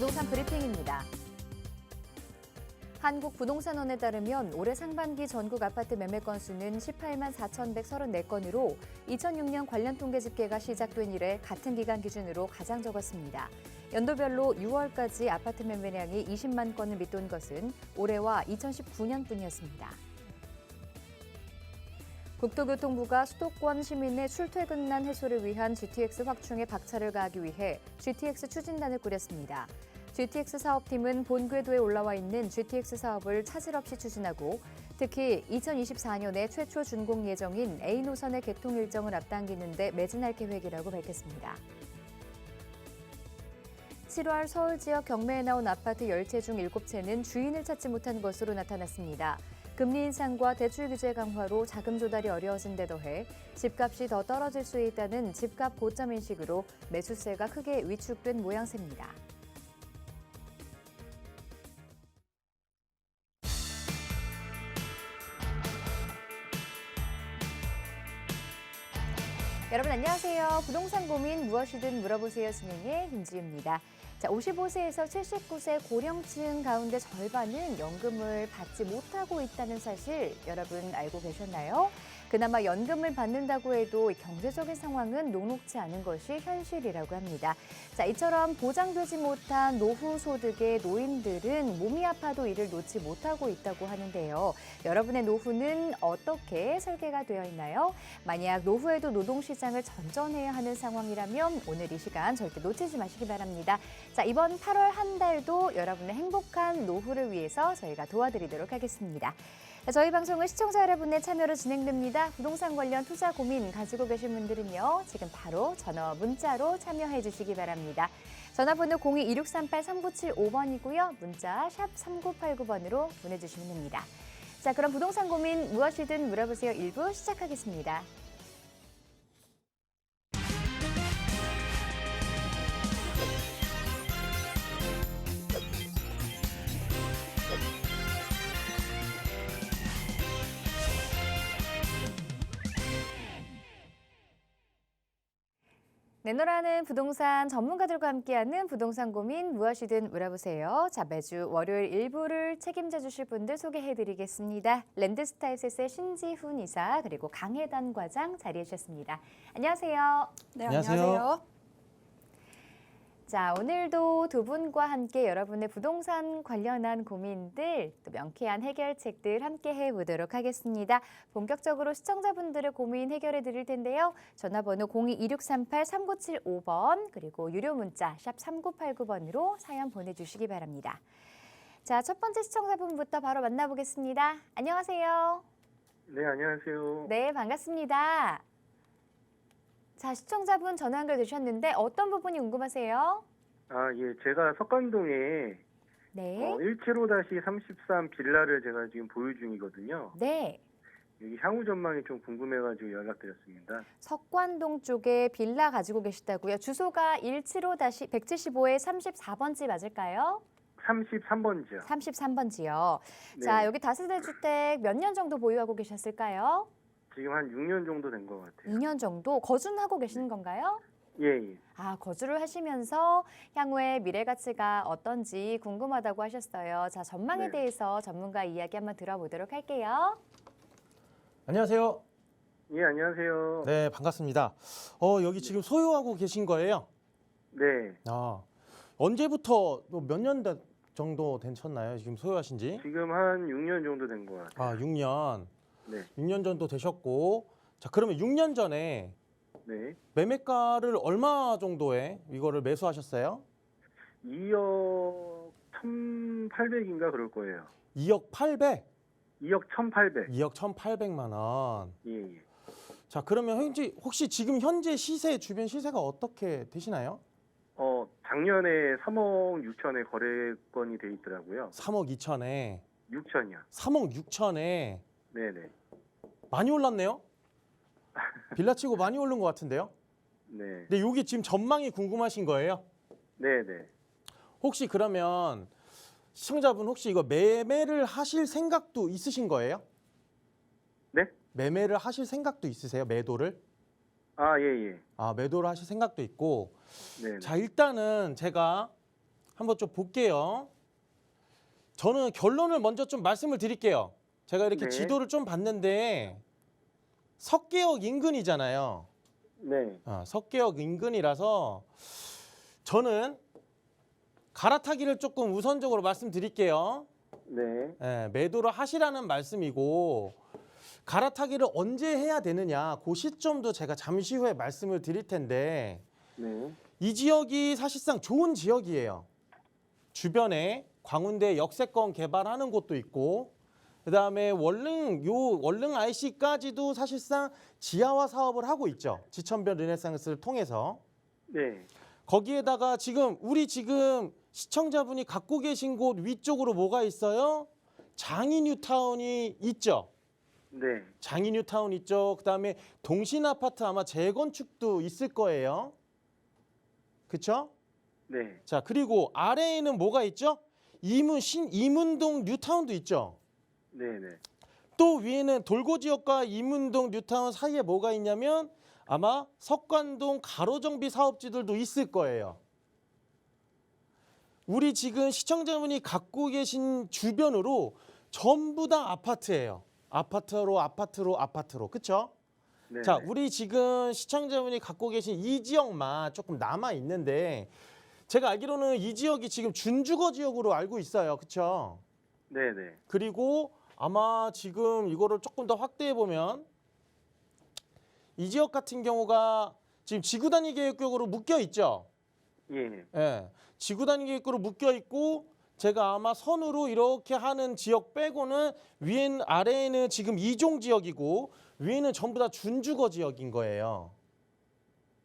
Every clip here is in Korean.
부동산 브리핑입니다. 한국부동산원에 따르면 올해 상반기 전국 아파트 매매 건수는 18만 4,134건으로 2006년 관련 통계 집계가 시작된 이래 같은 기간 기준으로 가장 적었습니다. 연도별로 6월까지 아파트 매매량이 20만 건을 밑돈 것은 올해와 2019년뿐이었습니다. 국토교통부가 수도권 시민의 출퇴근난 해소를 위한 GTX 확충에 박차를 가하기 위해 GTX 추진단을 꾸렸습니다. GTX 사업팀은 본궤도에 올라와 있는 GTX 사업을 차질 없이 추진하고 특히 2024년에 최초 준공 예정인 A 노선의 개통 일정을 앞당기는 데 매진할 계획이라고 밝혔습니다. 7월 서울 지역 경매에 나온 아파트 10채 중 7채는 주인을 찾지 못한 것으로 나타났습니다. 금리 인상과 대출 규제 강화로 자금 조달이 어려워진 데 더해 집값이 더 떨어질 수 있다는 집값 고점 인식으로 매수세가 크게 위축된 모양새입니다. 여러분 안녕하세요. 부동산 고민 무엇이든 물어보세요. 진행의 김지유입니다. 자, 55세에서 79세 고령층 가운데 절반은 연금을 받지 못하고 있다는 사실 여러분 알고 계셨나요? 그나마 연금을 받는다고 해도 경제적인 상황은 녹록지 않은 것이 현실이라고 합니다. 자, 이처럼 보장되지 못한 노후 소득의 노인들은 몸이 아파도 이를 놓지 못하고 있다고 하는데요. 여러분의 노후는 어떻게 설계가 되어 있나요? 만약 노후에도 노동시장을 전전해야 하는 상황이라면 오늘 이 시간 절대 놓치지 마시기 바랍니다. 자, 이번 8월 한 달도 여러분의 행복한 노후를 위해서 저희가 도와드리도록 하겠습니다. 저희 방송은 시청자 여러분의 참여로 진행됩니다. 부동산 관련 투자 고민 가지고 계신 분들은요. 지금 바로 전화와 문자로 참여해 주시기 바랍니다. 전화번호 02-2638-3975번이고요. 문자 샵 3989번으로 보내주시면 됩니다. 자, 그럼 부동산 고민 무엇이든 물어보세요. 1부 시작하겠습니다. 내노라는 부동산 전문가들과 함께하는 부동산 고민 무엇이든 물어보세요. 자, 매주 월요일 일부를 책임져 주실 분들 소개해드리겠습니다. 랜드스타일스의 신지훈 이사 그리고 강혜단 과장 자리해 주셨습니다. 안녕하세요. 네, 안녕하세요. 자, 오늘도 두 분과 함께 여러분의 부동산 관련한 고민들, 또 명쾌한 해결책들 함께 해보도록 하겠습니다. 본격적으로 시청자분들의 고민 해결해 드릴 텐데요. 전화번호 02-2638-3975번 그리고 유료 문자 샵 3989번으로 사연 보내주시기 바랍니다. 자, 첫 번째 시청자분부터 바로 만나보겠습니다. 안녕하세요. 네, 안녕하세요. 네, 반갑습니다. 자, 시청자분 전화 연결되셨는데 어떤 부분이 궁금하세요? 아, 예, 제가 석관동에 네. 175-33 빌라를 제가 지금 보유 중이거든요. 네. 여기 향후 전망이 좀 궁금해가지고 연락드렸습니다. 석관동 쪽에 빌라 가지고 계시다고요? 주소가 175-175-34번지 맞을까요? 33번지요. 33번지요. 네. 자, 여기 다세대 주택 몇 년 정도 보유하고 계셨을까요? 지금 한 6년 정도 된 것 같아요. 2년 정도 거주는 하고 계시는 건가요? 예, 예. 아, 거주를 하시면서 향후에 미래 가치가 어떤지 궁금하다고 하셨어요. 자, 전망에 네. 대해서 전문가 이야기 한번 들어보도록 할게요. 안녕하세요. 예, 안녕하세요. 네, 반갑습니다. 여기 지금 소유하고 계신 거예요? 네. 아, 언제부터 몇 년 정도 되셨나요? 지금 소유하신 지? 지금 한 6년 정도 된 것 같아요. 아, 6년. 네. 6년 정도 되셨고. 자, 그러면 6년 전에 네. 매매가를 얼마 정도에 이거를 매수하셨어요? 2억 1,800인가 그럴 거예요. 2억 800? 2억 1,800. 2억 1,800만 원. 예, 예. 자, 그러면 혹시 지금 현재 시세, 주변 시세가 어떻게 되시나요? 작년에 3억 6천에 거래건이 돼 있더라고요. 3억 2천에. 6천이요. 3억 6천에. 네네. 많이 올랐네요? 빌라치고 많이 오른 것 같은데요? 네. 근데 여기 지금 전망이 궁금하신 거예요? 네네. 혹시 그러면 시청자분 혹시 이거 매매를 하실 생각도 있으신 거예요? 네? 매매를 하실 생각도 있으세요? 매도를? 아, 예, 예. 아, 매도를 하실 생각도 있고. 네. 자, 일단은 제가 한번 좀 볼게요. 저는 결론을 먼저 좀 말씀을 드릴게요. 제가 이렇게 네. 지도를 좀 봤는데 석계역 인근이잖아요. 네. 석계역 인근이라서 저는 갈아타기를 조금 우선적으로 말씀드릴게요. 네. 매도를 하시라는 말씀이고 갈아타기를 언제 해야 되느냐 그 시점도 제가 잠시 후에 말씀을 드릴 텐데 네. 이 지역이 사실상 좋은 지역이에요. 주변에 광운대 역세권 개발하는 곳도 있고 그다음에 월릉 IC까지도 사실상 지하화 사업을 하고 있죠. 지천변 르네상스를 통해서. 네. 거기에다가 우리 지금 시청자분이 갖고 계신 곳 위쪽으로 뭐가 있어요? 장인뉴타운이 있죠. 네. 장인뉴타운 있죠. 그다음에 동신아파트 아마 재건축도 있을 거예요. 그렇죠? 네. 자, 그리고 아래에는 뭐가 있죠? 이문동 뉴타운도 있죠. 네. 네. 또 위에는 돌고지역과 이문동 뉴타운 사이에 뭐가 있냐면 아마 석관동 가로정비 사업지들도 있을 거예요. 우리 지금 시청자분이 갖고 계신 주변으로 전부 다 아파트예요. 아파트로. 그렇죠? 네. 자, 우리 지금 시청자분이 갖고 계신 이 지역만 조금 남아 있는데 제가 알기로는 이 지역이 지금 준주거 지역으로 알고 있어요. 그렇죠? 네. 네. 그리고 아마 지금 이거를 조금 더 확대해 보면 이 지역 같은 경우가 지금 지구 단위 계획구역으로 묶여 있죠. 예. 예. 지구 단위 계획구로 묶여 있고 제가 아마 선으로 이렇게 하는 지역 빼고는 아래에는 지금 이종 지역이고 위에는 전부 다 준주거 지역인 거예요.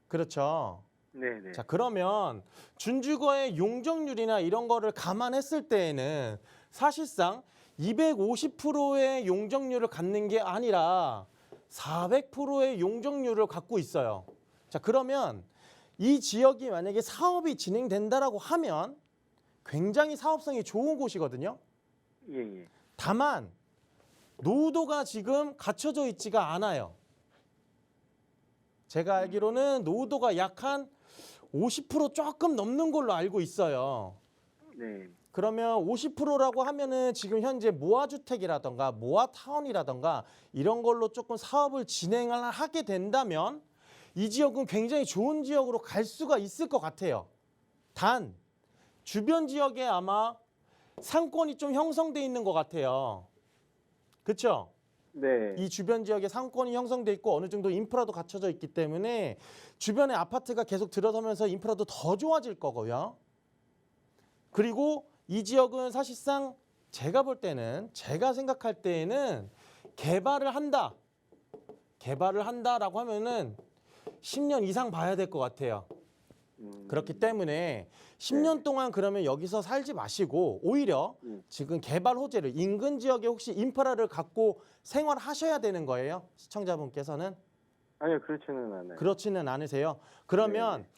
그렇죠. 네. 네. 자, 그러면 준주거의 용적률이나 이런 거를 감안했을 때에는 사실상 250%의 용적률을 갖는 게 아니라 400%의 용적률을 갖고 있어요. 자, 그러면 이 지역이 만약에 사업이 진행된다라고 하면 굉장히 사업성이 좋은 곳이거든요. 예. 예. 다만 노후도가 지금 갖춰져 있지가 않아요. 제가 알기로는 노후도가 약 한 50% 조금 넘는 걸로 알고 있어요. 네. 그러면 50%라고 하면은 지금 현재 모아주택이라던가 모아타운이라던가 이런 걸로 조금 사업을 진행을 하게 된다면 이 지역은 굉장히 좋은 지역으로 갈 수가 있을 것 같아요. 단 주변 지역에 아마 상권이 좀 형성돼 있는 것 같아요. 그렇죠? 네. 이 주변 지역에 상권이 형성돼 있고 어느 정도 인프라도 갖춰져 있기 때문에 주변에 아파트가 계속 들어서면서 인프라도 더 좋아질 거고요. 그리고 이 지역은 사실상 제가 볼 때는 제가 생각할 때에는 개발을 한다라고 하면은 10년 이상 봐야 될 것 같아요. 그렇기 때문에 10년 동안 그러면 여기서 살지 마시고 오히려 지금 개발 호재를 인근 지역에 혹시 인프라를 갖고 생활하셔야 되는 거예요? 시청자분께서는? 아니요, 그렇지는 않아요. 그렇지는 않으세요. 그러면 네.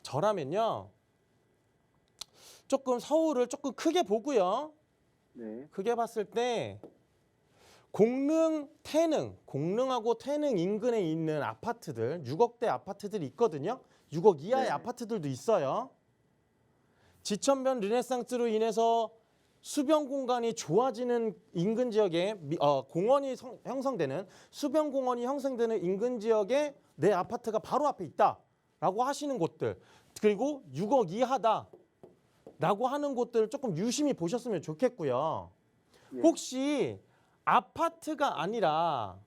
저라면요. 조금 서울을 조금 크게 보고요. 네. 크게 봤을 때 공릉하고 태릉 인근에 있는 아파트들, 6억대 아파트들이 있거든요. 6억 이하의 네. 아파트들도 있어요. 지천변 르네상스로 인해서 수변 공간이 좋아지는 인근 지역에 공원이 형성되는 수변 공원이 형성되는 인근 지역에 내 아파트가 바로 앞에 있다라고 하시는 곳들, 그리고 6억 이하다라고 하는 곳들을 조금 유심히 보셨으면 좋겠고요. 예. 혹시 아파트가 아니라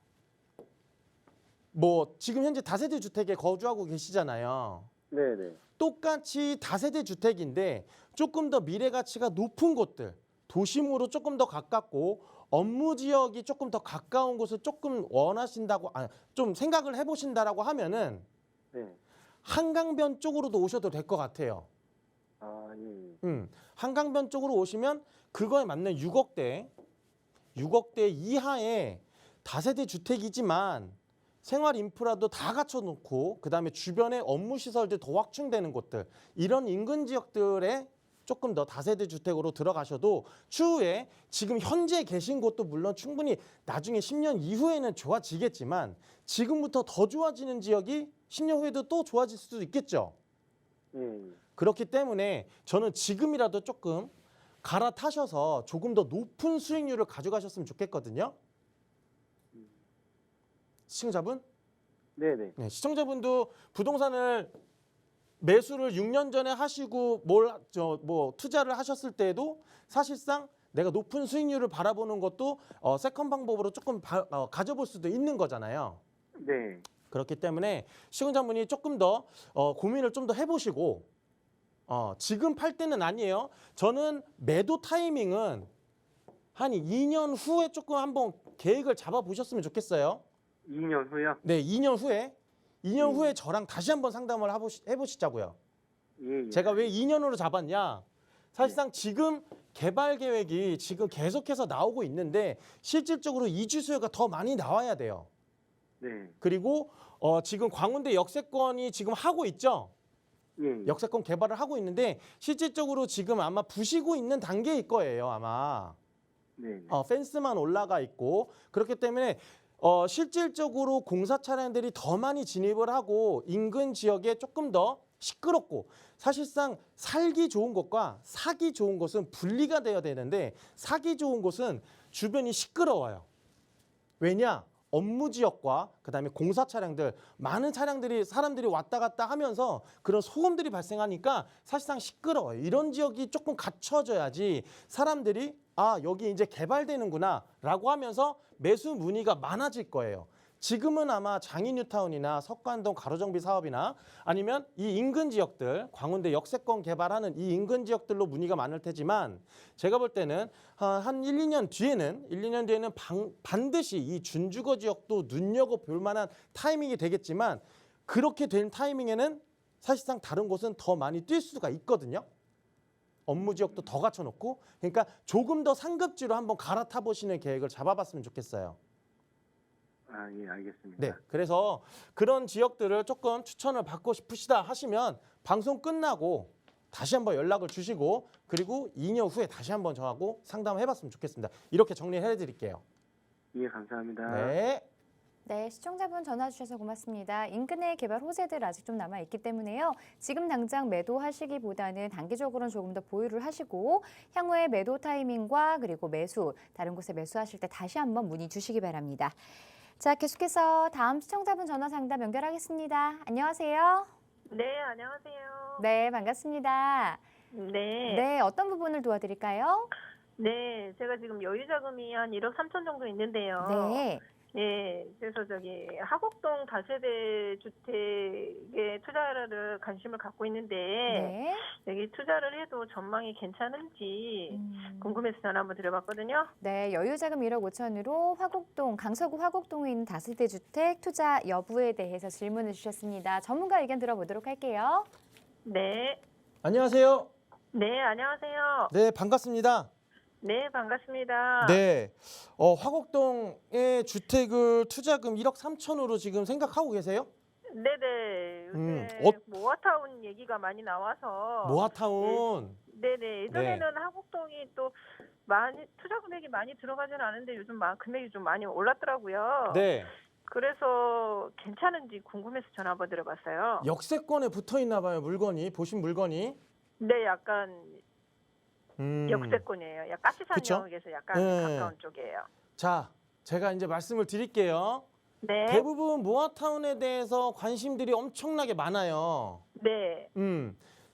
뭐 지금 현재 다세대 주택에 거주하고 계시잖아요. 네. 네. 똑같이 다세대 주택인데 조금 더 미래 가치가 높은 곳들, 도심으로 조금 더 가깝고 업무 지역이 조금 더 가까운 곳을 조금 원하신다고 좀 생각을 해보신다라고 하면은 네. 한강변 쪽으로도 오셔도 될 것 같아요. 아, 예. 한강변 쪽으로 오시면 그거에 맞는 6억대 이하의 다세대 주택이지만 생활 인프라도 다 갖춰놓고 그다음에 주변에 업무 시설들 더 확충되는 곳들, 이런 인근 지역들에 조금 더 다세대 주택으로 들어가셔도 추후에 지금 현재 계신 곳도 물론 충분히 나중에 10년 이후에는 좋아지겠지만 지금부터 더 좋아지는 지역이 10년 후에도 또 좋아질 수도 있겠죠. 예. 그렇기 때문에 저는 지금이라도 조금 갈아타셔서 조금 더 높은 수익률을 가져가셨으면 좋겠거든요. 시청자분? 네네. 네, 시청자분도 부동산을 매수를 6년 전에 하시고 투자를 하셨을 때에도 사실상 내가 높은 수익률을 바라보는 것도 세컨 방법으로 조금 가져볼 수도 있는 거잖아요. 네. 그렇기 때문에 시청자분이 조금 더 고민을 좀 더 해보시고 지금 팔 때는 아니에요. 저는 매도 타이밍은 한 2년 후에 조금 한번 계획을 잡아보셨으면 좋겠어요. 2년 후요? 네, 2년 후에. 2년 후에 저랑 다시 한번 상담을 해보시자고요. 예, 예. 제가 왜 2년으로 잡았냐? 사실상 지금 개발 계획이 지금 계속해서 나오고 있는데 실질적으로 이주 수요가 더 많이 나와야 돼요. 네. 그리고 지금 광운대 역세권이 지금 하고 있죠? 예, 예. 역세권 개발을 하고 있는데 실질적으로 지금 아마 부시고 있는 단계일 거예요, 아마. 네. 펜스만 올라가 있고 그렇기 때문에 실질적으로 공사 차량들이 더 많이 진입을 하고 인근 지역에 조금 더 시끄럽고 사실상 살기 좋은 곳과 사기 좋은 곳은 분리가 되어야 되는데 사기 좋은 곳은 주변이 시끄러워요. 왜냐? 업무 지역과 그다음에 공사 차량들 많은 차량들이 사람들이 왔다 갔다 하면서 그런 소음들이 발생하니까 사실상 시끄러워요. 이런 지역이 조금 갖춰져야지 사람들이 여기 이제 개발되는구나라고 하면서 매수 문의가 많아질 거예요. 지금은 아마 장인뉴타운이나 석관동 가로정비 사업이나 아니면 이 인근 지역들 광운대 역세권 개발하는 이 인근 지역들로 문의가 많을 테지만 제가 볼 때는 한 1, 2년 뒤에는 반드시 이 준주거 지역도 눈여겨볼 만한 타이밍이 되겠지만 그렇게 된 타이밍에는 사실상 다른 곳은 더 많이 뛸 수가 있거든요. 업무 지역도 더 갖춰놓고 그러니까 조금 더 상급지로 한번 갈아타 보시는 계획을 잡아봤으면 좋겠어요. 예, 알겠습니다. 네, 그래서 그런 지역들을 조금 추천을 받고 싶으시다 하시면 방송 끝나고 다시 한번 연락을 주시고 그리고 2년 후에 다시 한번 저하고 상담해봤으면 좋겠습니다. 이렇게 정리해드릴게요. 예, 감사합니다. 네. 네, 시청자분 전화 주셔서 고맙습니다. 인근의 개발 호재들 아직 좀 남아있기 때문에요. 지금 당장 매도하시기보다는 단기적으로는 조금 더 보유를 하시고 향후에 매도 타이밍과 그리고 매수, 다른 곳에 매수하실 때 다시 한번 문의 주시기 바랍니다. 자, 계속해서 다음 시청자분 전화 상담 연결하겠습니다. 안녕하세요. 네, 안녕하세요. 네, 반갑습니다. 네. 네, 어떤 부분을 도와드릴까요? 네, 제가 지금 여유 자금이 한 1억 3천 정도 있는데요. 네. 네, 그래서 하곡동 다세대 주택에 투자를 관심을 갖고 있는데 네. 여기 투자를 해도 전망이 괜찮은지 궁금해서 전화 한번 드려봤거든요. 네, 여유자금 1억 5천으로 강서구 화곡동에 있는 다세대 주택 투자 여부에 대해서 질문을 주셨습니다. 전문가 의견 들어보도록 할게요. 네. 안녕하세요. 네, 안녕하세요. 네, 반갑습니다. 네, 반갑습니다. 네, 화곡동의 주택을 투자금 1억 3천으로 지금 생각하고 계세요? 네네. 요새 어- 모아타운 얘기가 많이 나와서 모아타운. 네네. 예전에는 하곡동이 또 투자 금액이 많이 들어가지는 않은데 요즘 금액이 좀 많이 올랐더라고요. 네, 그래서 괜찮은지 궁금해서 전화 한번 드려봤어요. 역세권에 붙어 있나 봐요, 물건이. 보신 물건이. 네, 약간 역세권이에요. 그쵸? 가치산역에서 약간 네. 가까운 쪽이에요. 자, 제가 이제 말씀을 드릴게요. 네. 대부분 모아타운에 대해서 관심들이 엄청나게 많아요. 네.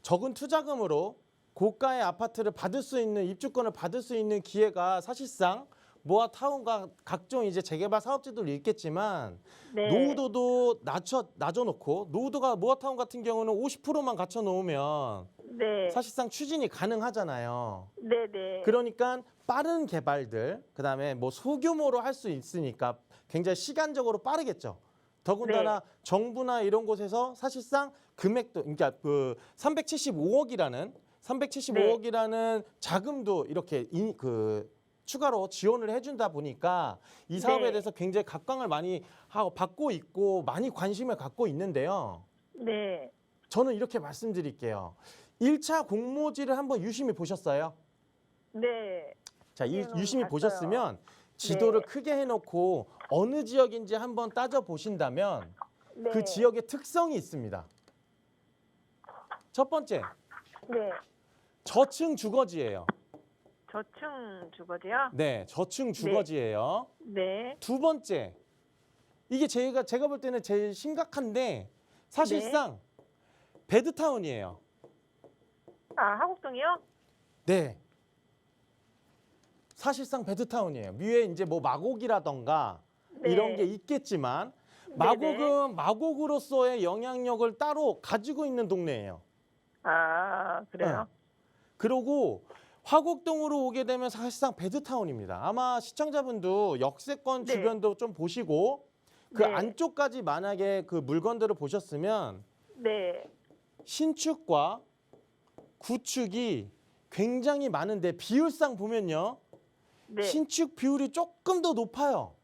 적은 투자금으로 고가의 아파트를 받을 수 있는 입주권을 받을 수 있는 기회가 사실상 모아타운과 각종 이제 재개발 사업지도 있겠지만 네. 노후도도 낮춰놓고 노후도가 모아타운 같은 경우는 50%만 갖춰 놓으면 네. 사실상 추진이 가능하잖아요. 네네. 그러니까 빠른 개발들 그다음에 뭐 소규모로 할 수 있으니까 굉장히 시간적으로 빠르겠죠. 더군다나 정부나 이런 곳에서 사실상 금액도 그러니까 그 375억이라는 자금도 이렇게 추가로 지원을 해준다 보니까 이 사업에 네. 대해서 굉장히 각광을 많이 받고 있고 많이 관심을 갖고 있는데요. 네. 저는 이렇게 말씀드릴게요. 1차 공모지를 한번 유심히 보셨어요? 네. 자, 유심히 봤어요. 보셨으면 지도를 네. 크게 해놓고 어느 지역인지 한번 따져 보신다면 네. 그 지역의 특성이 있습니다. 첫 번째, 네. 저층 주거지예요. 저층 주거지요? 네, 저층 주거지예요. 네. 두 번째, 이게 제가 볼 때는 제일 심각한데 사실상 베드타운이에요. 아, 하곡동이요? 네. 사실상 베드타운이에요. 위에 이제 뭐 마곡이라던가 네. 이런 게 있겠지만 마곡은 마곡으로서의 영향력을 따로 가지고 있는 동네예요. 아, 그래요? 그리고 화곡동으로 오게 되면 사실상 베드타운입니다. 아마 시청자분도 역세권 네. 주변도 좀 보시고 그 네. 안쪽까지 만약에 그 물건들을 보셨으면 네. 신축과 구축이 굉장히 많은데 비율상 보면요. 네. 신축 비율이 조금 더 높아요.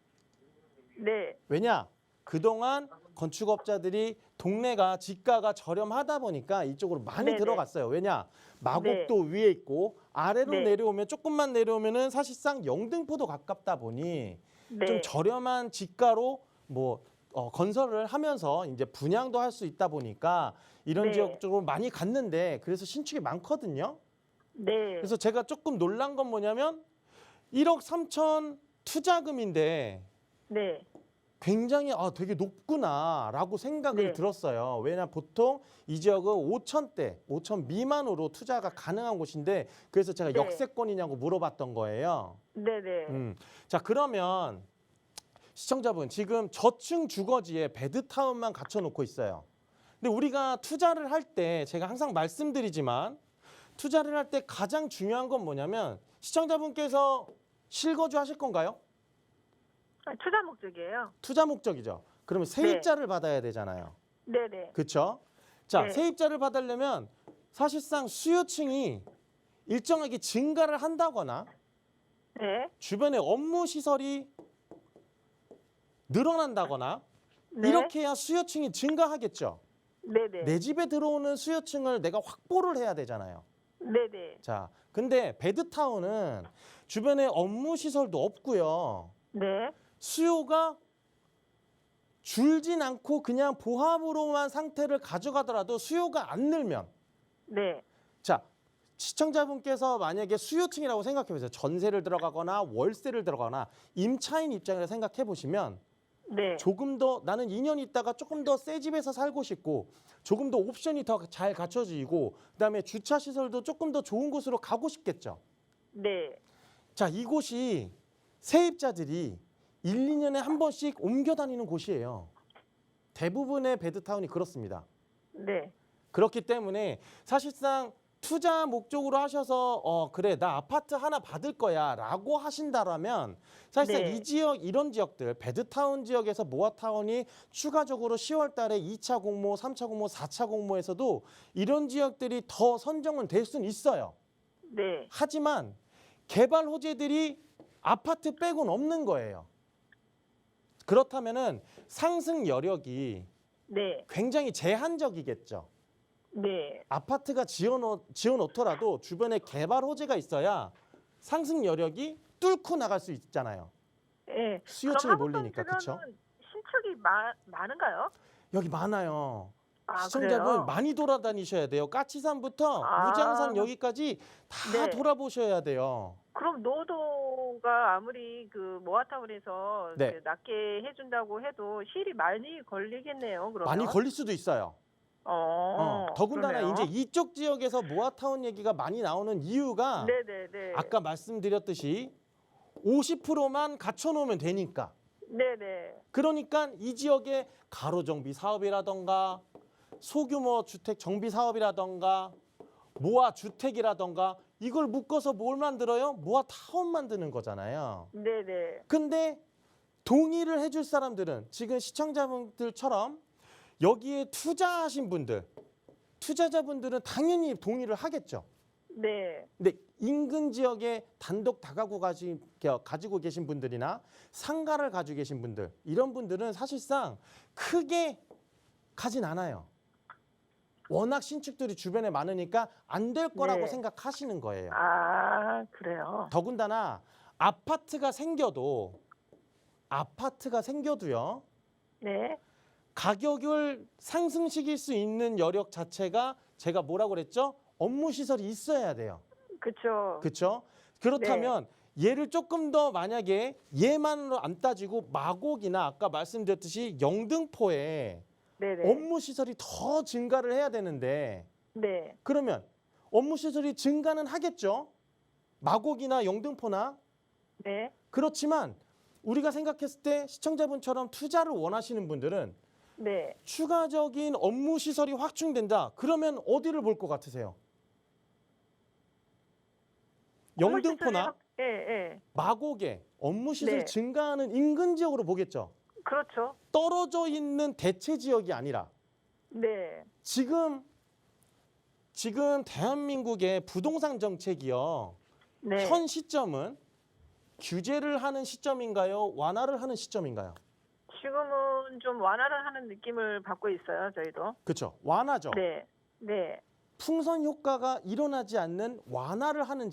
네. 왜냐? 그동안 건축업자들이 동네가 지가가 저렴하다 보니까 이쪽으로 많이 네네. 들어갔어요. 왜냐? 마곡도 위에 있고 아래로 네. 내려오면 조금만 내려오면은 사실상 영등포도 가깝다 보니 네. 좀 저렴한 지가로 뭐 건설을 하면서 이제 분양도 할 수 있다 보니까 이런 네. 지역 쪽으로 많이 갔는데 그래서 신축이 많거든요. 네. 그래서 제가 조금 놀란 건 뭐냐면 1억 3천 투자금인데 네. 굉장히 되게 높구나라고 생각을 네. 들었어요. 왜냐 보통 이 지역은 5천대, 5천 미만으로 투자가 가능한 곳인데 그래서 제가 네. 역세권이냐고 물어봤던 거예요. 네네. 자 그러면 시청자분 지금 저층 주거지에 베드타운만 갖춰놓고 있어요. 근데 우리가 투자를 할 때 제가 항상 말씀드리지만 투자를 할 때 가장 중요한 건 뭐냐면 시청자분께서 실거주 하실 건가요? 아, 투자 목적이에요. 투자 목적이죠. 그러면 세입자를 받아야 되잖아요. 네네. 그렇죠? 자, 네. 세입자를 받으려면 사실상 수요층이 일정하게 증가를 한다거나 네. 주변에 업무 시설이 늘어난다거나 네. 이렇게 해야 수요층이 증가하겠죠. 네네. 내 집에 들어오는 수요층을 내가 확보를 해야 되잖아요. 네네. 자, 근데 베드타운은 주변에 업무 시설도 없고요. 네. 수요가 줄진 않고 그냥 보합으로만 상태를 가져가더라도 수요가 안 늘면 네. 자 시청자분께서 만약에 수요층이라고 생각해 보세요. 전세를 들어가거나 월세를 들어가거나 임차인 입장에서 생각해 보시면 네. 조금 더 나는 2년 있다가 조금 더 새 집에서 살고 싶고 조금 더 옵션이 더 잘 갖춰지고 그다음에 주차 시설도 조금 더 좋은 곳으로 가고 싶겠죠. 네. 자, 이곳이 세입자들이 1, 2년에 한 번씩 옮겨 다니는 곳이에요. 대부분의 베드타운이 그렇습니다. 네. 그렇기 때문에 사실상 투자 목적으로 하셔서 그래 나 아파트 하나 받을 거야 라고 하신다라면 사실상 네. 이 지역 이런 지역들 베드타운 지역에서 모아타운이 추가적으로 10월 달에 2차 공모, 3차 공모, 4차 공모에서도 이런 지역들이 더 선정은 될 수는 있어요. 네. 하지만 개발 호재들이 아파트 빼고는 없는 거예요. 그렇다면은 상승 여력이 네. 굉장히 제한적이겠죠. 네. 아파트가 지어놓더라도 주변에 개발 호재가 있어야 상승 여력이 뚫고 나갈 수 있잖아요. 네. 수요층이 그럼 몰리니까, 하곡동 그쵸? 주변은 신축이 많은가요? 여기 많아요. 아, 시청자분 그래요? 많이 돌아다니셔야 돼요. 까치산부터 아. 무장산 여기까지 다 네. 돌아보셔야 돼요. 그럼 노도가 아무리 그 모아타운에서 네. 그 낮게 해준다고 해도 실이 많이 걸리겠네요. 그러면 많이 걸릴 수도 있어요. 더군다나 그러네요. 이제 이쪽 지역에서 모아타운 얘기가 많이 나오는 이유가 네네네. 아까 말씀드렸듯이 50%만 갖춰놓으면 되니까. 네네. 그러니까 이 지역에 가로정비 사업이라던가 소규모 주택 정비 사업이라던가 모아 주택이라던가 이걸 묶어서 뭘 만들어요? 모아 타운 만드는 거잖아요. 네네. 근데 동의를 해줄 사람들은 지금 시청자분들처럼 여기에 투자하신 분들, 투자자분들은 당연히 동의를 하겠죠. 네. 근데 인근 지역에 단독 다가구 가지고 계신 분들이나 상가를 가지고 계신 분들 이런 분들은 사실상 크게 가진 않아요. 워낙 신축들이 주변에 많으니까 안 될 거라고 네. 생각하시는 거예요. 아, 그래요. 더군다나 아파트가 생겨도요. 네. 가격을 상승시킬 수 있는 여력 자체가 제가 뭐라고 그랬죠? 업무 시설이 있어야 돼요. 그렇죠. 그렇죠? 그렇다면 얘를 조금 더 만약에 얘만으로 안 따지고 마곡이나 아까 말씀드렸듯이 영등포에 네네. 업무 시설이 더 증가를 해야 되는데 네. 그러면 업무 시설이 증가는 하겠죠. 마곡이나 영등포나. 네. 그렇지만 우리가 생각했을 때 시청자분처럼 투자를 원하시는 분들은 네. 추가적인 업무 시설이 확충된다. 그러면 어디를 볼 것 같으세요? 영등포나 예, 예. 마곡에 업무 시설이 네. 증가하는 인근 지역으로 보겠죠. 그렇죠. 떨어져 있는 대체 지역이 아니라 네. 지금 대한민국의 부동산 정책이요. 네. 현 시점은 규제를 하는 시점인가요? 완화를 하는 시점인가요? 지금은 좀 완화를 하는 느낌을 받고 있어요, 저희도. 그렇죠. 완화죠. 네. 네. 풍선 효과가 일어나지 않는 완화를 하는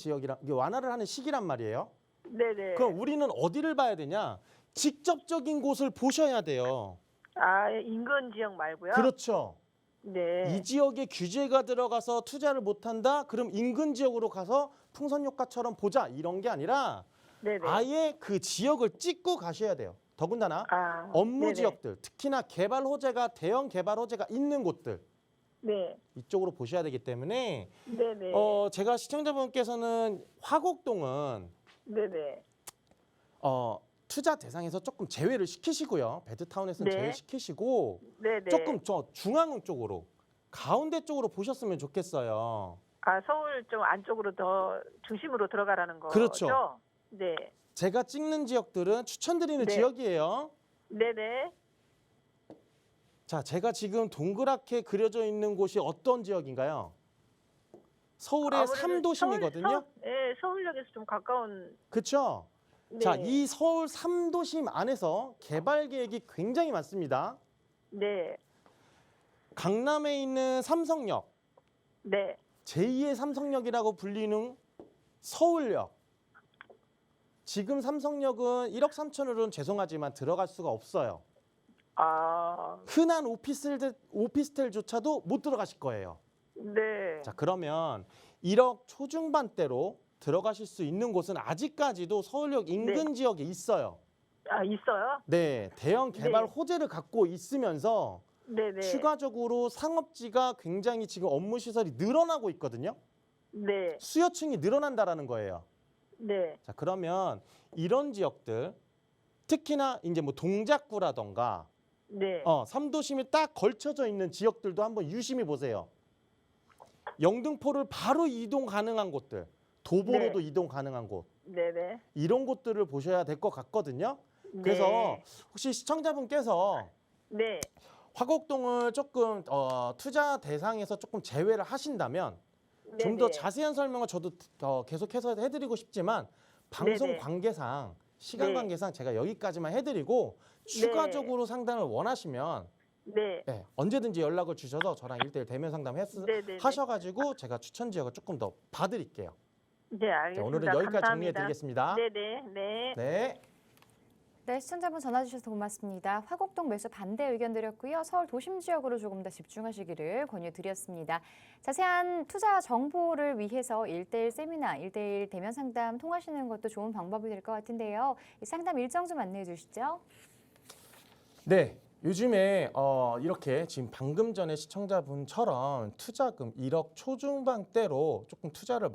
완화를 하는 시기란 말이에요. 네네. 그럼 우리는 어디를 봐야 되냐? 직접적인 곳을 보셔야 돼요. 아, 인근 지역 말고요? 그렇죠. 네. 이 지역에 규제가 들어가서 투자를 못한다? 그럼 인근 지역으로 가서 풍선 효과처럼 보자 이런 게 아니라 네네. 아예 그 지역을 찍고 가셔야 돼요. 더군다나 아, 업무 네네. 지역들, 특히나 개발 호재가 대형 개발 호재가 있는 곳들 네. 이쪽으로 보셔야 되기 때문에 네네. 제가 시청자분께서는 화곡동은 네네. 투자 대상에서 조금 제외를 시키시고요. 베드타운에서는 네. 제외시키시고 네네. 조금 저 중앙 쪽으로 가운데 쪽으로 보셨으면 좋겠어요. 아, 서울 좀 안쪽으로 더 중심으로 들어가라는 거죠? 그렇죠. 네. 제가 찍는 지역들은 추천드리는 네. 지역이에요. 네네. 자, 제가 지금 동그랗게 그려져 있는 곳이 어떤 지역인가요? 서울의 아무래도 3도심이거든요. 네, 서울역에서 좀 가까운. 그렇죠? 네. 자, 이 서울 3도심 안에서 개발 계획이 굉장히 많습니다. 네. 강남에 있는 삼성역, 네. 제2의 삼성역이라고 불리는 서울역. 지금 삼성역은 1억 3천으로는 죄송하지만 들어갈 수가 없어요. 아, 흔한 오피스텔조차도 못 들어가실 거예요. 네. 자, 그러면 1억 초중반대로 들어가실 수 있는 곳은 아직까지도 서울역 인근 지역에 있어요. 아, 있어요? 네, 대형 개발 네. 호재를 갖고 있으면서 네네. 추가적으로 상업지가 굉장히 지금 업무 시설이 늘어나고 있거든요. 네. 수요층이 늘어난다라는 거예요. 네. 자, 그러면 이런 지역들 특히나 이제 뭐 동작구라던가 네. 3도심이 딱 걸쳐져 있는 지역들도 한번 유심히 보세요. 영등포를 바로 이동 가능한 곳들, 도보로도 네. 이동 가능한 곳, 네네. 이런 곳들을 보셔야 될 것 같거든요. 그래서 네. 혹시 시청자분께서 네. 화곡동을 조금 투자 대상에서 조금 제외를 하신다면 좀 더 네네. 자세한 설명을 저도 계속해서 해드리고 싶지만 방송 네네. 관계상 시간 네. 관계상 제가 여기까지만 해드리고 추가적으로 상담을 원하시면 네. 네, 언제든지 연락을 주셔서 저랑 1대1 대면 상담 네네네. 하셔가지고 제가 추천 지역을 조금 더 봐드릴게요. 네, 네, 알겠습니다. 오늘은 여기까지 감사합니다. 정리해드리겠습니다. 네네. 네. 네. 네, 시청자분 전화 주셔서 고맙습니다. 화곡동 매수 반대 의견 드렸고요. 서울 도심 지역으로 조금 더 집중하시기를 권유드렸습니다. 자세한 투자 정보를 위해서 1대1 세미나, 1대1 대면 상담 통하시는 것도 좋은 방법이 될 것 같은데요. 이 상담 일정 좀 안내해 주시죠. 네, 요즘에 이렇게 지금 방금 전에 시청자분처럼 투자금 1억 초중반대로 조금 투자를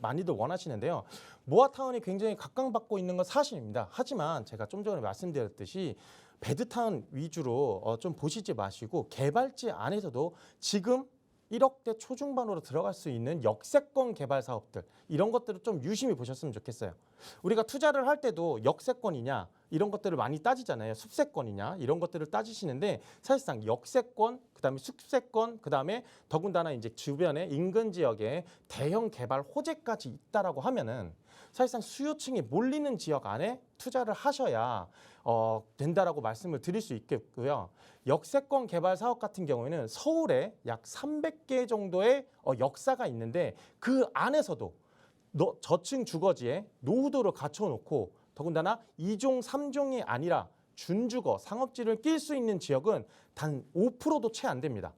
많이들 원하시는데요. 모아타운이 굉장히 각광받고 있는 건 사실입니다. 하지만 제가 좀 전에 말씀드렸듯이 베드타운 위주로 좀 보시지 마시고 개발지 안에서도 지금 1억대 초중반으로 들어갈 수 있는 역세권 개발 사업들 이런 것들을 좀 유심히 보셨으면 좋겠어요. 우리가 투자를 할 때도 역세권이냐 이런 것들을 많이 따지잖아요. 숲세권이냐 이런 것들을 따지시는데 사실상 역세권, 그다음에 숲세권, 그다음에 더군다나 이제 주변에 인근 지역에 대형 개발 호재까지 있다라고 하면은 사실상 수요층이 몰리는 지역 안에 투자를 하셔야 된다라고 말씀을 드릴 수 있겠고요. 역세권 개발 사업 같은 경우에는 서울에 약 300개 정도의 역사가 있는데 그 안에서도 저층 주거지에 노후도를 갖춰놓고 더군다나 2종, 3종이 아니라 준주거, 상업지를 낄 수 있는 지역은 단 5%도 채 안 됩니다.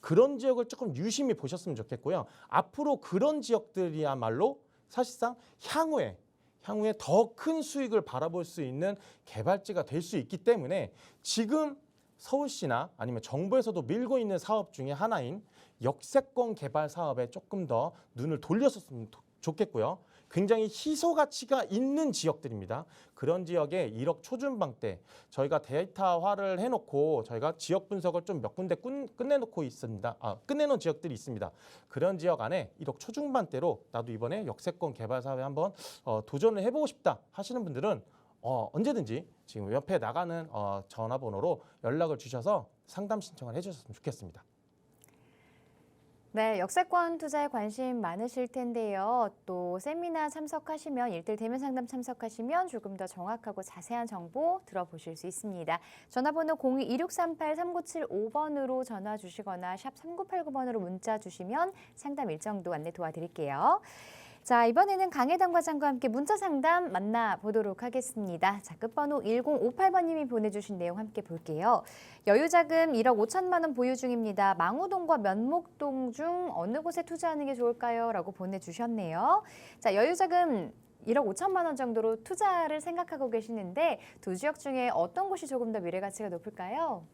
그런 지역을 조금 유심히 보셨으면 좋겠고요. 앞으로 그런 지역들이야말로 사실상 향후에 더 큰 수익을 바라볼 수 있는 개발지가 될 수 있기 때문에 지금 서울시나 아니면 정부에서도 밀고 있는 사업 중에 하나인 역세권 개발 사업에 조금 더 눈을 돌렸었으면 좋겠고요. 굉장히 희소 가치가 있는 지역들입니다. 그런 지역에 1억 초중반대 저희가 데이터화를 해놓고 저희가 지역 분석을 좀 몇 군데 끝내놓고 있습니다. 끝내놓은 지역들이 있습니다. 그런 지역 안에 1억 초중반대로 나도 이번에 역세권 개발 사업에 한번 도전을 해보고 싶다 하시는 분들은 언제든지 지금 옆에 나가는 전화번호로 연락을 주셔서 상담 신청을 해주셨으면 좋겠습니다. 네, 역세권 투자에 관심 많으실 텐데요. 또 세미나 참석하시면 1대1 대면 상담 참석하시면 조금 더 정확하고 자세한 정보 들어보실 수 있습니다. 전화번호 02-2638-3975번으로 전화 주시거나 샵 3989번으로 문자 주시면 상담 일정도 안내 도와드릴게요. 자, 이번에는 강혜당 과장과 함께 문자 상담 만나보도록 하겠습니다. 자, 끝번호 1058번님이 보내주신 내용 함께 볼게요. 여유자금 1억 5천만 원 보유 중입니다. 망우동과 면목동 중 어느 곳에 투자하는 게 좋을까요? 라고 보내주셨네요. 자, 여유자금 1억 5천만 원 정도로 투자를 생각하고 계시는데 두 지역 중에 어떤 곳이 조금 더 미래 가치가 높을까요?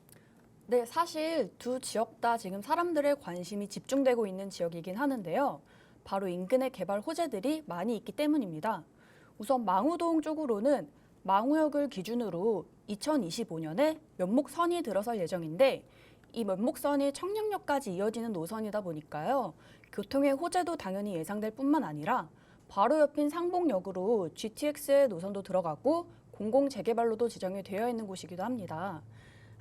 네, 사실 두 지역 다 지금 사람들의 관심이 집중되고 있는 지역이긴 하는데요. 바로 인근의 개발 호재들이 많이 있기 때문입니다. 우선 망우동 쪽으로는 망우역을 기준으로 2025년에 면목선이 들어설 예정인데 이 면목선이 청량역까지 이어지는 노선이다 보니까요. 교통의 호재도 당연히 예상될 뿐만 아니라 바로 옆인 상봉역으로 GTX의 노선도 들어가고 공공재개발로도 지정이 되어 있는 곳이기도 합니다.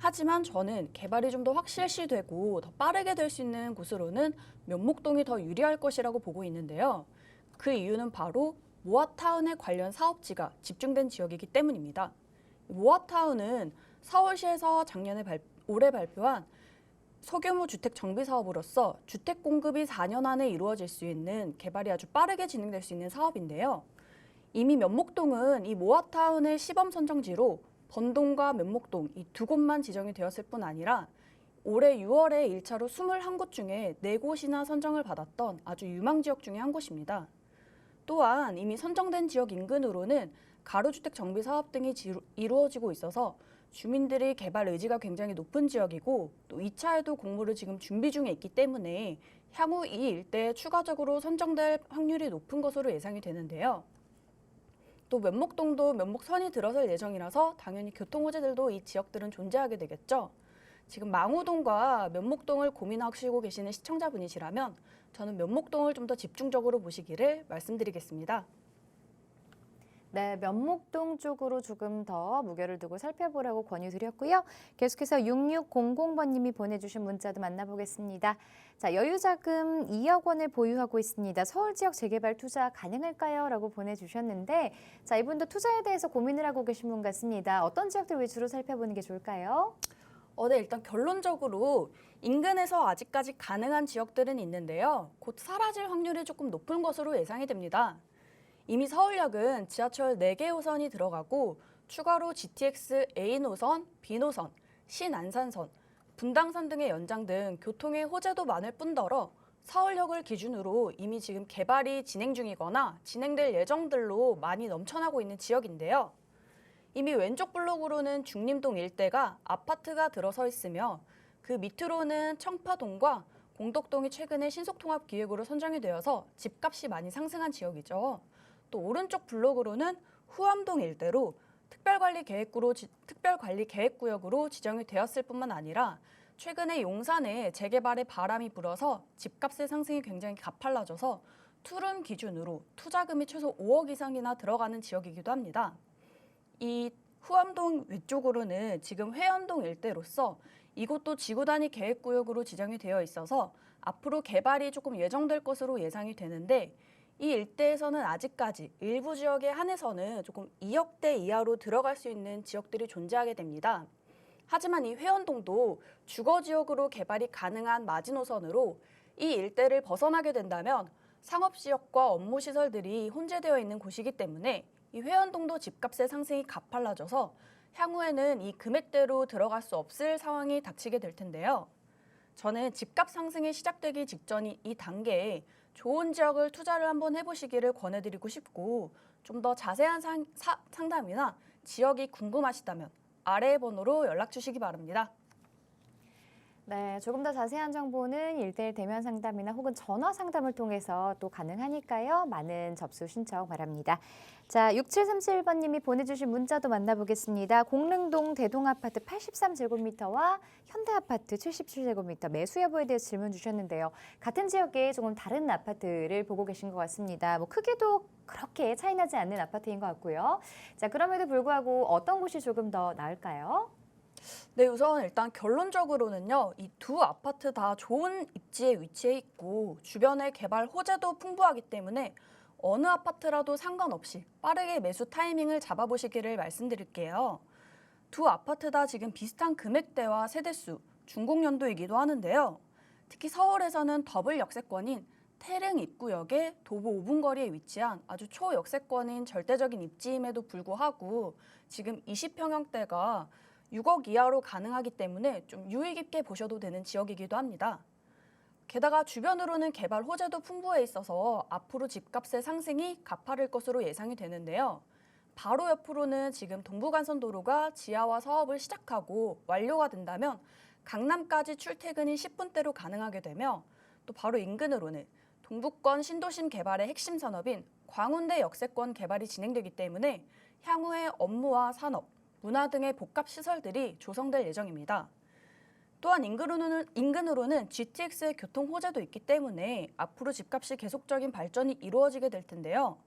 하지만 저는 개발이 좀 더 확실시되고 더 빠르게 될 수 있는 곳으로는 면목동이 더 유리할 것이라고 보고 있는데요. 그 이유는 바로 모아타운에 관련 사업지가 집중된 지역이기 때문입니다. 모아타운은 서울시에서 올해 발표한 소규모 주택 정비 사업으로서 주택 공급이 4년 안에 이루어질 수 있는 개발이 아주 빠르게 진행될 수 있는 사업인데요. 이미 면목동은 이 모아타운의 시범 선정지로 번동과 면목동 이 두 곳만 지정이 되었을 뿐 아니라 올해 6월에 1차로 21곳 중에 4곳이나 선정을 받았던 아주 유망 지역 중에 한 곳입니다. 또한 이미 선정된 지역 인근으로는 가로주택 정비 사업 등이 이루어지고 있어서 주민들이 개발 의지가 굉장히 높은 지역이고 또 2차에도 공모를 지금 준비 중에 있기 때문에 향후 이 일대에 추가적으로 선정될 확률이 높은 것으로 예상이 되는데요. 또 면목동도 면목선이 들어설 예정이라서 당연히 교통 호재들도 이 지역들은 존재하게 되겠죠. 지금 망우동과 면목동을 고민하시고 계시는 시청자분이시라면 저는 면목동을 좀 더 집중적으로 보시기를 말씀드리겠습니다. 네, 면목동 쪽으로 조금 더 무게를 두고 살펴보라고 권유드렸고요. 계속해서 6600번님이 보내주신 문자도 만나보겠습니다. 자, 여유자금 2억 원을 보유하고 있습니다. 서울 지역 재개발 투자 가능할까요? 라고 보내주셨는데 자, 이분도 투자에 대해서 고민을 하고 계신 분 같습니다. 어떤 지역들 위주로 살펴보는 게 좋을까요? 네, 일단 결론적으로 인근에서 아직까지 가능한 지역들은 있는데요. 곧 사라질 확률이 조금 높은 것으로 예상이 됩니다. 이미 서울역은 지하철 4개 호선이 들어가고 추가로 GTX A 노선, B 노선, 신안산선, 분당선 등의 연장 등 교통의 호재도 많을 뿐더러 서울역을 기준으로 이미 지금 개발이 진행 중이거나 진행될 예정들로 많이 넘쳐나고 있는 지역인데요. 이미 왼쪽 블록으로는 중림동 일대가 아파트가 들어서 있으며 그 밑으로는 청파동과 공덕동이 최근에 신속통합기획으로 선정이 되어서 집값이 많이 상승한 지역이죠. 또 오른쪽 블록으로는 후암동 일대로 특별관리계획구역으로 지정이 되었을 뿐만 아니라 최근에 용산에 재개발의 바람이 불어서 집값의 상승이 굉장히 가팔라져서 투룸 기준으로 투자금이 최소 5억 이상이나 들어가는 지역이기도 합니다. 이 후암동 위쪽으로는 지금 회원동 일대로서 이곳도 지구단위 계획구역으로 지정이 되어 있어서 앞으로 개발이 조금 예정될 것으로 예상이 되는데 이 일대에서는 아직까지 일부 지역에 한해서는 조금 2억대 이하로 들어갈 수 있는 지역들이 존재하게 됩니다. 하지만 이 회원동도 주거지역으로 개발이 가능한 마지노선으로 이 일대를 벗어나게 된다면 상업지역과 업무시설들이 혼재되어 있는 곳이기 때문에 이 회원동도 집값의 상승이 가팔라져서 향후에는 이 금액대로 들어갈 수 없을 상황이 닥치게 될 텐데요. 저는 집값 상승이 시작되기 직전이 이 단계에 좋은 지역을 투자를 한번 해보시기를 권해드리고 싶고 좀 더 자세한 상담이나 지역이 궁금하시다면 아래의 번호로 연락 주시기 바랍니다. 네, 조금 더 자세한 정보는 1대1 대면 상담이나 혹은 전화 상담을 통해서 또 가능하니까요. 많은 접수 신청 바랍니다. 자, 6737번님이 보내주신 문자도 만나보겠습니다. 공릉동 대동아파트 83제곱미터와 현대아파트 77제곱미터 매수 여부에 대해서 질문 주셨는데요. 같은 지역에 조금 다른 아파트를 보고 계신 것 같습니다. 뭐 크기도 그렇게 차이 나지 않는 아파트인 것 같고요. 자, 그럼에도 불구하고 어떤 곳이 조금 더 나을까요? 네, 우선 일단 결론적으로는요. 이 두 아파트 다 좋은 입지에 위치해 있고 주변에 개발 호재도 풍부하기 때문에 어느 아파트라도 상관없이 빠르게 매수 타이밍을 잡아보시기를 말씀드릴게요. 두 아파트 다 지금 비슷한 금액대와 세대수, 준공연도이기도 하는데요. 특히 서울에서는 더블 역세권인 태릉 입구역에 도보 5분 거리에 위치한 아주 초역세권인 절대적인 입지임에도 불구하고 지금 20평형대가 6억 이하로 가능하기 때문에 좀 유의 깊게 보셔도 되는 지역이기도 합니다. 게다가 주변으로는 개발 호재도 풍부해 있어서 앞으로 집값의 상승이 가파를 것으로 예상이 되는데요. 바로 옆으로는 지금 동부간선도로가 지하화 사업을 시작하고 완료가 된다면 강남까지 출퇴근이 10분대로 가능하게 되며 또 바로 인근으로는 동부권 신도심 개발의 핵심 산업인 광운대 역세권 개발이 진행되기 때문에 향후에 업무와 산업, 문화 등의 복합 시설들이 조성될 예정입니다. 또한 인근으로는 GTX의 교통 호재도 있기 때문에 앞으로 집값이 계속적인 발전이 이루어지게 될 텐데요.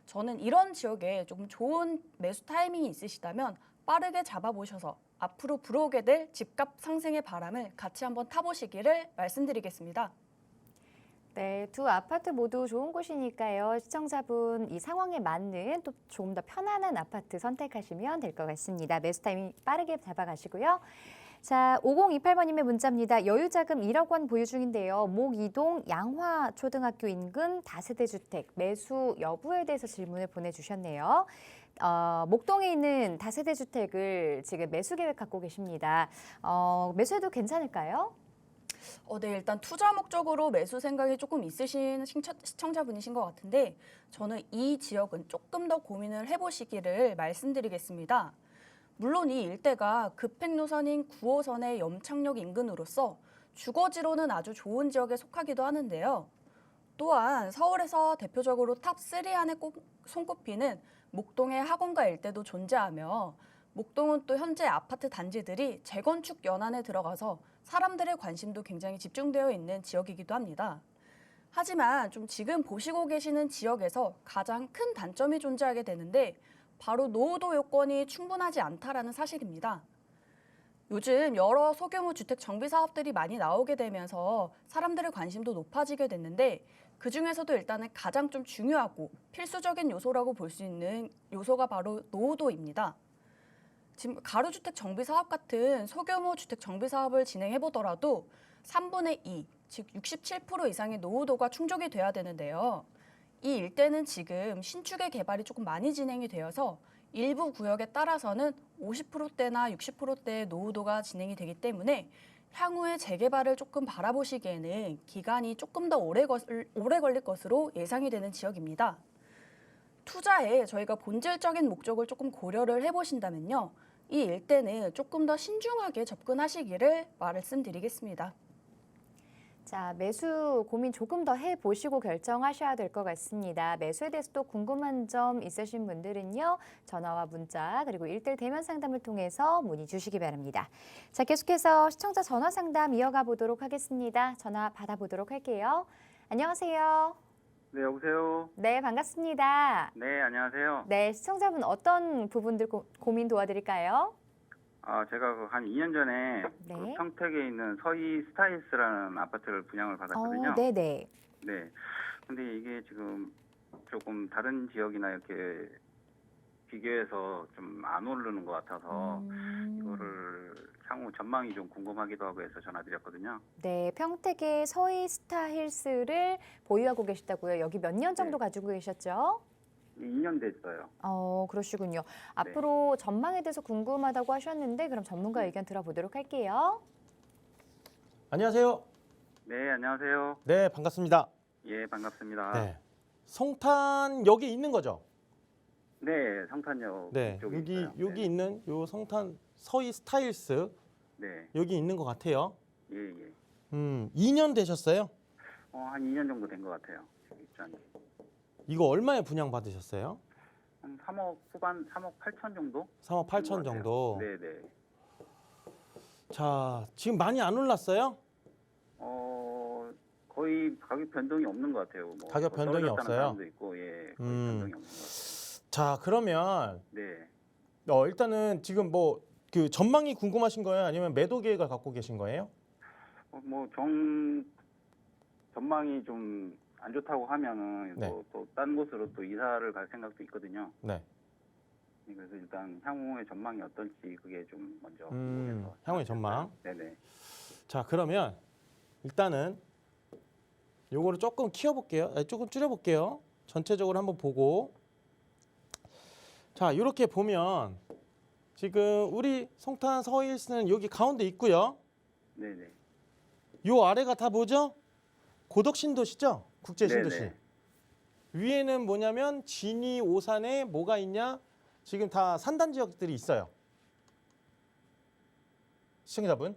저는 이런 지역에 조금 좋은 매수 타이밍이 있으시다면 빠르게 잡아보셔서 앞으로 불어오게 될 집값 상승의 바람을 같이 한번 타보시기를 말씀드리겠습니다. 네, 두 아파트 모두 좋은 곳이니까요. 시청자분 이 상황에 맞는 또 조금 더 편안한 아파트 선택하시면 될 것 같습니다. 매수 타이밍 빠르게 잡아가시고요. 자, 5028번님의 문자입니다. 여유자금 1억 원 보유 중인데요. 목이동 양화초등학교 인근 다세대 주택 매수 여부에 대해서 질문을 보내주셨네요. 목동에 있는 다세대 주택을 지금 매수 계획 갖고 계십니다. 매수해도 괜찮을까요? 네, 일단 투자 목적으로 매수 생각이 조금 있으신 시청자분이신 것 같은데 저는 이 지역은 조금 더 고민을 해보시기를 말씀드리겠습니다. 물론 이 일대가 급행 노선인 9호선의 염창역 인근으로서 주거지로는 아주 좋은 지역에 속하기도 하는데요. 또한 서울에서 대표적으로 탑3 안에 손꼽히는 목동의 학원가 일대도 존재하며 목동은 또 현재 아파트 단지들이 재건축 연안에 들어가서 사람들의 관심도 굉장히 집중되어 있는 지역이기도 합니다. 하지만 좀 지금 보시고 계시는 지역에서 가장 큰 단점이 존재하게 되는데 바로 노후도 요건이 충분하지 않다라는 사실입니다. 요즘 여러 소규모 주택 정비 사업들이 많이 나오게 되면서 사람들의 관심도 높아지게 됐는데 그중에서도 일단은 가장 좀 중요하고 필수적인 요소라고 볼 수 있는 요소가 바로 노후도입니다. 지금 가로주택 정비 사업 같은 소규모 주택 정비 사업을 진행해 보더라도 3분의 2, 즉 67% 이상의 노후도가 충족이 돼야 되는데요. 이 일대는 지금 신축의 개발이 조금 많이 진행이 되어서 일부 구역에 따라서는 50%대나 60%대의 노후도가 진행이 되기 때문에 향후에 재개발을 조금 바라보시기에는 기간이 조금 더 오래 걸릴 것으로 예상이 되는 지역입니다. 투자에 저희가 본질적인 목적을 조금 고려를 해보신다면요. 이 일대는 조금 더 신중하게 접근하시기를 말씀드리겠습니다. 자, 매수 고민 조금 더 해보시고 결정하셔야 될 것 같습니다. 매수에 대해서 또 궁금한 점 있으신 분들은요. 전화와 문자 그리고 1대1 대면 상담을 통해서 문의 주시기 바랍니다. 자, 계속해서 시청자 전화 상담 이어가 보도록 하겠습니다. 전화 받아보도록 할게요. 안녕하세요. 네, 여보세요. 네, 반갑습니다. 네, 안녕하세요. 네, 시청자분 어떤 부분들 고민 도와드릴까요? 제가 한 2년 전에 네. 그 평택에 있는 서희 스타일스라는 아파트를 분양을 받았거든요. 네네. 네. 근데 이게 지금 조금 다른 지역이나 이렇게 비교해서 좀 안 오르는 것 같아서 이거를 향후 전망이 좀 궁금하기도 하고 해서 전화드렸거든요. 네, 평택의 서희 스타힐스를 보유하고 계시다고요. 여기 몇 년 정도 네. 가지고 계셨죠? 2년 됐어요. 그러시군요. 앞으로 전망에 대해서 궁금하다고 하셨는데 그럼 전문가 의견 들어보도록 할게요. 안녕하세요. 네, 안녕하세요. 네, 반갑습니다. 예, 반갑습니다. 네. 성탄 여기 있는 거죠? 네, 성탄역 네. 쪽에 여기 있어요. 여기 네. 있는 요 성탄 서희 스타일스 네, 여기 있는 것 같아요. 예, 예. 2년 되셨어요? 한 2년 정도 된 것 같아요. 지금 입주한 지. 이거 얼마에 분양 받으셨어요? 한 3억 후반, 3억 8천 정도? 3억 8천 된것 같아요. 정도. 네, 네. 자, 지금 많이 안 올랐어요? 거의 가격 변동이 없는 것 같아요. 뭐 가격 변동이 떨어졌다는 없어요? 사람도 있고, 예, 거의 변동이 없는 것 같아요. 자, 그러면 네. 일단은 지금 뭐 그 전망이 궁금하신 거예요? 아니면 매도 계획을 갖고 계신 거예요? 전망이 좀 안 좋다고 하면은 네. 또 딴 곳으로 또 이사를 갈 생각도 있거든요. 네. 그래서 일단 향후의 전망이 어떨지 그게 좀 먼저 궁금해서. 향후의 전망. 네네. 자, 그러면 일단은 요거를 조금 키워볼게요. 조금 줄여볼게요. 전체적으로 한번 보고. 자, 이렇게 보면 지금 우리 성탄 서힐스는 여기 가운데 있고요. 네네. 요 아래가 다 뭐죠? 고덕 신도시죠? 국제 신도시. 네네. 위에는 뭐냐면 진이 오산에 뭐가 있냐? 지금 다 산단 지역들이 있어요. 시청자분.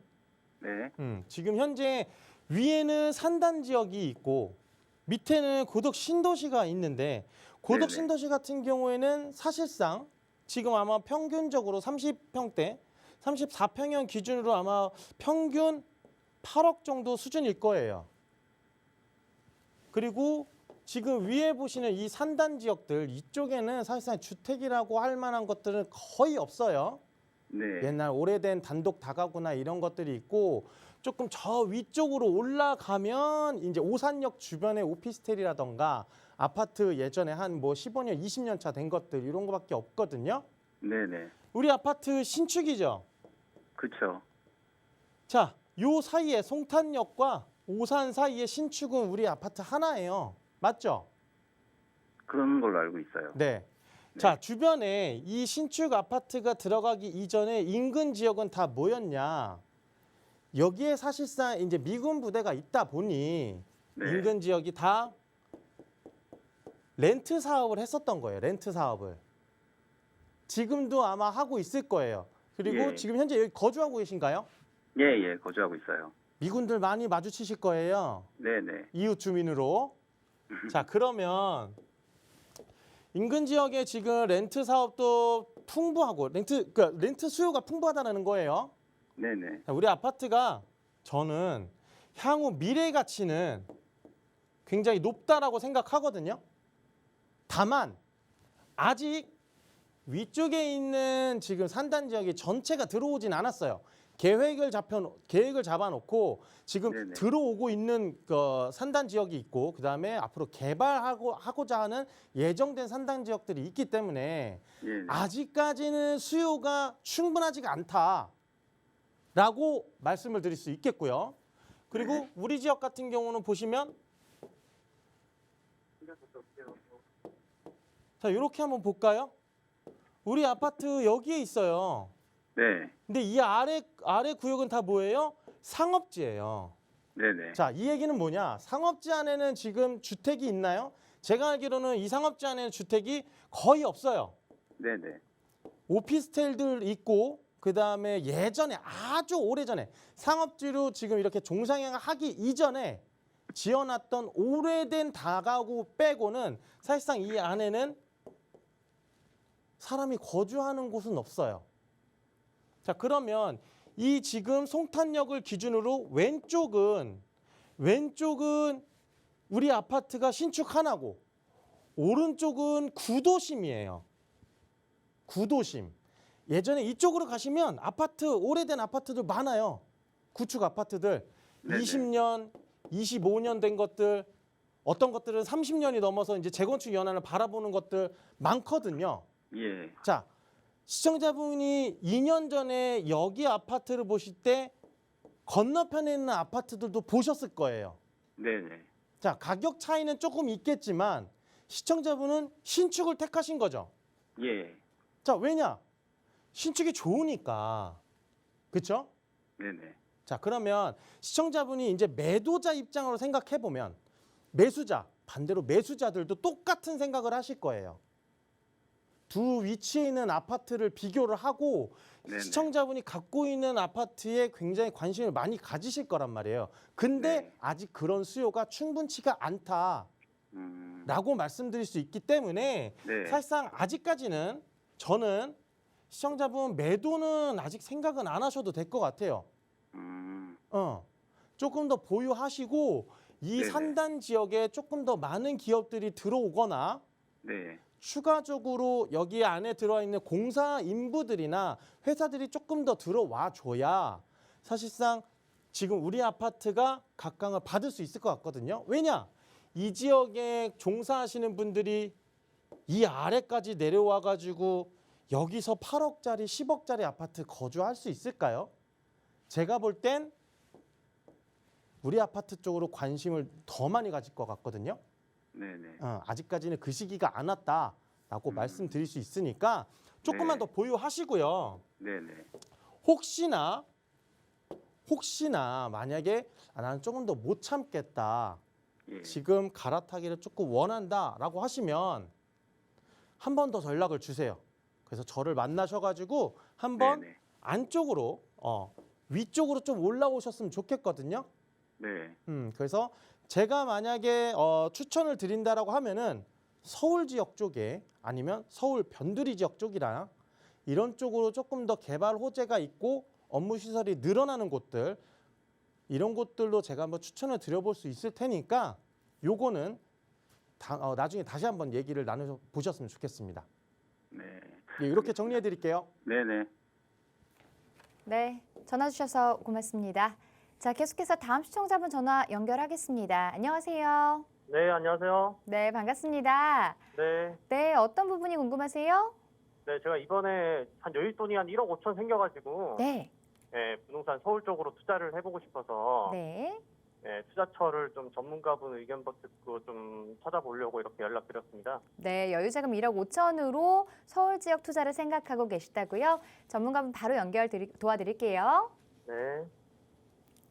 네. 지금 현재 위에는 산단 지역이 있고 밑에는 고덕 신도시가 있는데 고덕 네네. 신도시 같은 경우에는 사실상 지금 아마 평균적으로 30평대, 34평형 기준으로 아마 평균 8억 정도 수준일 거예요. 그리고 지금 위에 보시는 이 산단 지역들 이쪽에는 사실상 주택이라고 할 만한 것들은 거의 없어요. 네. 옛날 오래된 단독 다가구나 이런 것들이 있고 조금 저 위쪽으로 올라가면 이제 오산역 주변의 오피스텔이라던가 아파트 예전에 한 뭐 15년, 20년 차 된 것들 이런 거밖에 없거든요. 네네. 우리 아파트 신축이죠. 그쵸. 자, 요 사이에 송탄역과 오산 사이의 신축은 우리 아파트 하나예요. 맞죠? 그런 걸로 알고 있어요. 네. 자, 주변에 이 신축 아파트가 들어가기 이전에 인근 지역은 다 뭐였냐? 여기에 사실상 이제 미군 부대가 있다 보니 네. 인근 지역이 다 렌트 사업을 했었던 거예요. 렌트 사업을. 지금도 아마 하고 있을 거예요. 그리고 예. 지금 현재 여기 거주하고 계신가요? 예, 예, 거주하고 있어요. 미군들 많이 마주치실 거예요. 네네. 이웃 주민으로. 자, 그러면 인근 지역에 지금 렌트 사업도 풍부하고 렌트 수요가 풍부하다는 거예요. 네네. 자, 우리 아파트가 저는 향후 미래 가치는 굉장히 높다라고 생각하거든요. 다만 아직 위쪽에 있는 지금 산단 지역이 전체가 들어오진 않았어요. 계획을 잡아놓고 지금 네네. 들어오고 있는 그 산단 지역이 있고 그다음에 앞으로 개발하고자 하는 예정된 산단 지역들이 있기 때문에 예. 아직까지는 수요가 충분하지가 않다라고 말씀을 드릴 수 있겠고요. 그리고 네. 우리 지역 같은 경우는 보시면 자, 이렇게 한번 볼까요? 우리 아파트 여기에 있어요. 네. 근데 이 아래 구역은 다 뭐예요? 상업지예요. 네네. 자, 이 얘기는 뭐냐? 상업지 안에는 지금 주택이 있나요? 제가 알기로는 이 상업지 안에는 주택이 거의 없어요. 네네. 오피스텔들 있고 그다음에 예전에 아주 오래전에 상업지로 지금 이렇게 종상향을 하기 이전에 지어놨던 오래된 다가구 빼고는 사실상 이 안에는 사람이 거주하는 곳은 없어요. 자, 그러면 이 지금 송탄역을 기준으로 왼쪽은 우리 아파트가 신축 하나고 오른쪽은 구도심이에요. 구도심. 예전에 이쪽으로 가시면 아파트 오래된 아파트들 많아요. 구축 아파트들 네네. 20년, 25년 된 것들 어떤 것들은 30년이 넘어서 이제 재건축 연한을 바라보는 것들 많거든요. 예. 자, 시청자분이 2년 전에 여기 아파트를 보실 때 건너편에 있는 아파트들도 보셨을 거예요. 네네. 자, 가격 차이는 조금 있겠지만 시청자분은 신축을 택하신 거죠. 예. 자, 왜냐? 신축이 좋으니까. 그렇죠? 네네. 자, 그러면 시청자분이 이제 매도자 입장으로 생각해 보면 매수자, 반대로 매수자들도 똑같은 생각을 하실 거예요. 두 위치에 있는 아파트를 비교를 하고 네네. 시청자분이 갖고 있는 아파트에 굉장히 관심을 많이 가지실 거란 말이에요. 근데 네. 아직 그런 수요가 충분치가 않다라고 말씀드릴 수 있기 때문에 네. 사실상 아직까지는 저는 시청자분 매도는 아직 생각은 안 하셔도 될 것 같아요. 조금 더 보유하시고 이 네네. 산단 지역에 조금 더 많은 기업들이 들어오거나 네. 추가적으로 여기 안에 들어와 있는 공사 인부들이나 회사들이 조금 더 들어와 줘야 사실상 지금 우리 아파트가 각광을 받을 수 있을 것 같거든요. 왜냐? 이 지역에 종사하시는 분들이 이 아래까지 내려와 가지고 여기서 8억짜리, 10억짜리 아파트 거주할 수 있을까요? 제가 볼 땐 우리 아파트 쪽으로 관심을 더 많이 가질 것 같거든요. 네네. 아직까지는 그 시기가 안 왔다라고 말씀드릴 수 있으니까 조금만 네. 더 보유하시고요. 네네. 혹시나 만약에 나는 조금 더 못 참겠다. 예. 지금 갈아타기를 조금 원한다라고 하시면 한 번 더 전락을 주세요. 그래서 저를 만나셔가지고 한번 네네. 안쪽으로 위쪽으로 좀 올라오셨으면 좋겠거든요. 네. 그래서 제가 만약에 추천을 드린다라고 하면은 서울 지역 쪽에 아니면 서울 변두리 지역 쪽이랑 이런 쪽으로 조금 더 개발 호재가 있고 업무 시설이 늘어나는 곳들 이런 곳들로 제가 한번 추천을 드려볼 수 있을 테니까 요거는 나중에 다시 한번 얘기를 나눠 보셨으면 좋겠습니다. 네. 예, 이렇게 정리해 드릴게요. 네네. 네, 전화 주셔서 고맙습니다. 자, 계속해서 다음 시청자분 전화 연결하겠습니다. 안녕하세요. 네, 안녕하세요. 네, 반갑습니다. 네, 네, 어떤 부분이 궁금하세요? 네, 제가 이번에 한 여윳돈이 한 1억 5천 생겨가지고, 네, 네, 부동산 서울 쪽으로 투자를 해보고 싶어서, 네. 네, 투자처를 좀 전문가분 의견 듣고 좀 찾아보려고 이렇게 연락드렸습니다. 네, 여유자금 1억 5천으로 서울 지역 투자를 생각하고 계시다고요? 전문가분 바로 도와드릴게요. 네,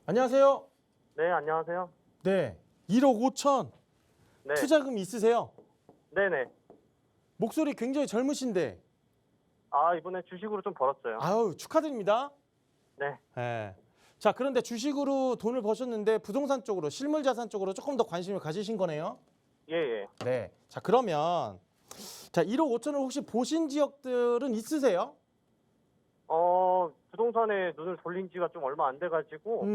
안녕하세요. 네, 안녕하세요. 네, 1억 5천 네, 투자금 있으세요? 네네. 목소리 굉장히 젊으신데 아, 이번에 주식으로 좀 벌었어요. 아유 축하드립니다. 네, 예. 자, 그런데 주식으로 돈을 버셨는데 부동산 쪽으로 실물 자산 쪽으로 조금 더 관심을 가지신 거네요. 예, 예. 네. 자, 그러면 자, 1억 5천을 혹시 보신 지역들은 있으세요? 부동산에 눈을 돌린 지가 좀 얼마 안 돼가지고,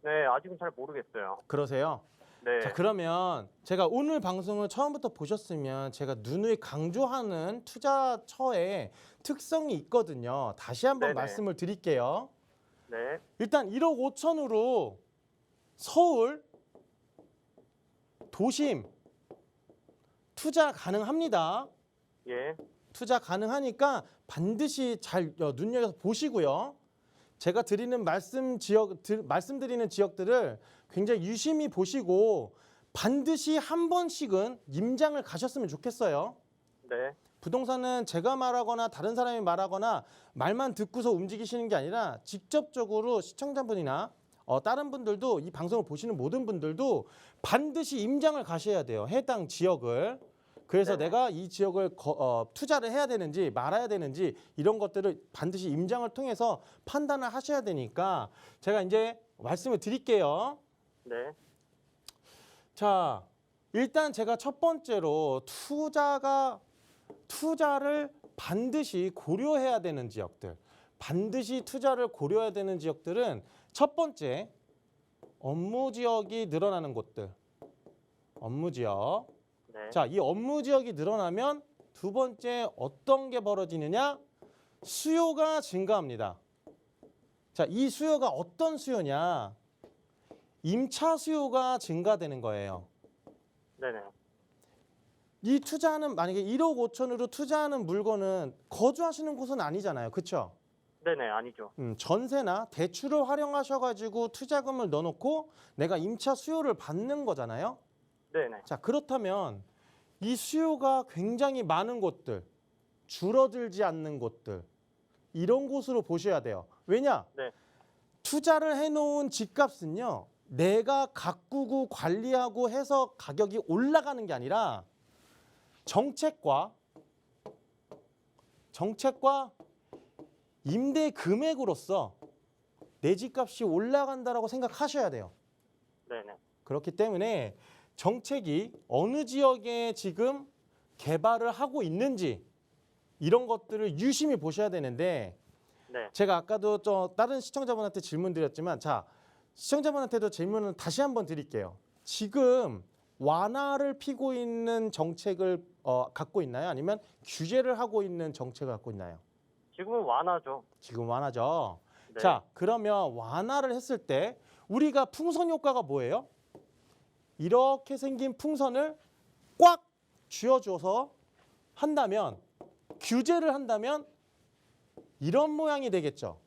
네, 아직은 잘 모르겠어요. 그러세요. 네, 자, 그러면 제가 오늘 방송을 처음부터 보셨으면 제가 누누이 강조하는 투자처의 특성이 있거든요. 다시 한번 네네. 말씀을 드릴게요. 네, 일단 1억 5천으로 서울 도심 투자 가능합니다. 예, 투자 가능하니까 반드시 잘 눈여겨서 보시고요. 제가 드리는 말씀드리는 지역들을 굉장히 유심히 보시고 반드시 한 번씩은 임장을 가셨으면 좋겠어요. 네, 부동산은 제가 말하거나 다른 사람이 말하거나 말만 듣고서 움직이시는 게 아니라 직접적으로 시청자분이나 다른 분들도 이 방송을 보시는 모든 분들도 반드시 임장을 가셔야 돼요. 해당 지역을. 그래서 네네. 내가 이 지역을 투자를 해야 되는지 말아야 되는지 이런 것들을 반드시 임장을 통해서 판단을 하셔야 되니까 제가 이제 말씀을 드릴게요. 네, 자, 일단 제가 첫 번째로 투자를 반드시 고려해야 되는 지역들, 반드시 투자를 고려해야 되는 지역들은 첫 번째, 업무 지역이 늘어나는 곳들. 업무 지역. 네, 자, 이 업무 지역이 늘어나면 두 번째 어떤 게 벌어지느냐? 수요가 증가합니다. 자, 이 수요가 어떤 수요냐? 임차 수요가 증가되는 거예요. 네네. 이 투자하는 만약에 1억 5천으로 투자하는 물건은 거주하시는 곳은 아니잖아요. 그렇죠? 네네, 아니죠. 전세나 대출을 활용하셔가지고 투자금을 넣어놓고 내가 임차 수요를 받는 거잖아요. 네네. 자, 그렇다면 이 수요가 굉장히 많은 곳들, 줄어들지 않는 곳들 이런 곳으로 보셔야 돼요. 왜냐? 네. 투자를 해놓은 집값은요, 내가 가꾸고 관리하고 해서 가격이 올라가는 게 아니라 정책과 임대 금액으로서 내 집값이 올라간다라고 생각하셔야 돼요. 네네. 그렇기 때문에 정책이 어느 지역에 지금 개발을 하고 있는지 이런 것들을 유심히 보셔야 되는데, 네. 제가 아까도 다른 시청자분한테 질문 드렸지만, 자, 시청자분한테도 질문을 다시 한번 드릴게요. 지금 완화를 피고 있는 정책을 갖고 있나요? 아니면 규제를 하고 있는 정책을 갖고 있나요? 지금은 완화죠. 지금 완화죠. 네. 자, 그러면 완화를 했을 때 우리가 풍선 효과가 뭐예요? 이렇게 생긴 풍선을 꽉 쥐어줘서 한다면, 규제를 한다면 이런 모양이 되겠죠.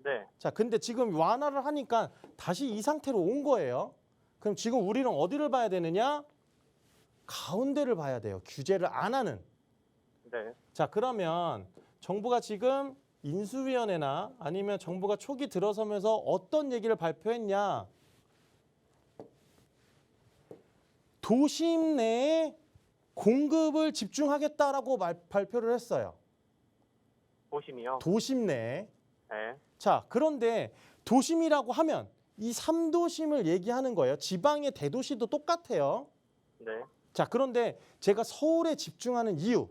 네. 자, 근데 지금 완화를 하니까 다시 이 상태로 온 거예요. 그럼 지금 우리는 어디를 봐야 되느냐? 가운데를 봐야 돼요. 규제를 안 하는. 네. 자, 그러면 정부가 지금 인수위원회나 아니면 정부가 초기 들어서면서 어떤 얘기를 발표했냐? 도심 내에 공급을 집중하겠다라고 발표를 했어요. 도심이요. 도심 내에. 네. 자, 그런데 도심이라고 하면 이 3도심을 얘기하는 거예요. 지방의 대도시도 똑같아요. 네. 자, 그런데 제가 서울에 집중하는 이유,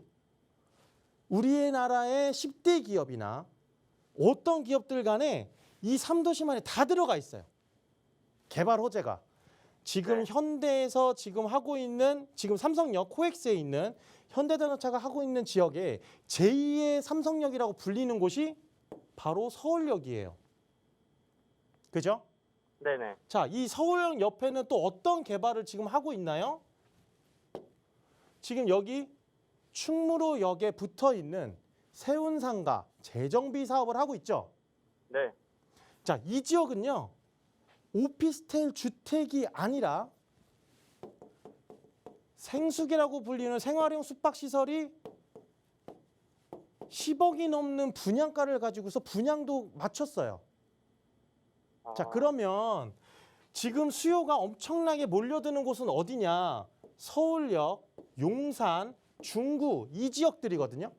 우리나라의 10대 기업이나 어떤 기업들 간에 이 3도심 안에 다 들어가 있어요. 개발 호재가. 지금 네. 현대에서 지금 하고 있는, 지금 삼성역 코엑스에 있는 현대자동차가 하고 있는 지역에 제2의 삼성역이라고 불리는 곳이 바로 서울역이에요. 그죠? 네네. 자, 이 서울역 옆에는 또 어떤 개발을 지금 하고 있나요? 지금 여기 충무로역에 붙어 있는 세운상가 재정비 사업을 하고 있죠. 네. 자, 이 지역은요, 오피스텔 주택이 아니라 생수계라고 불리는 생활형 숙박시설이 10억이 넘는 분양가를 가지고서 분양도 맞췄어요. 자, 그러면 지금 수요가 엄청나게 몰려드는 곳은 어디냐? 서울역, 용산, 중구 이 지역들이거든요.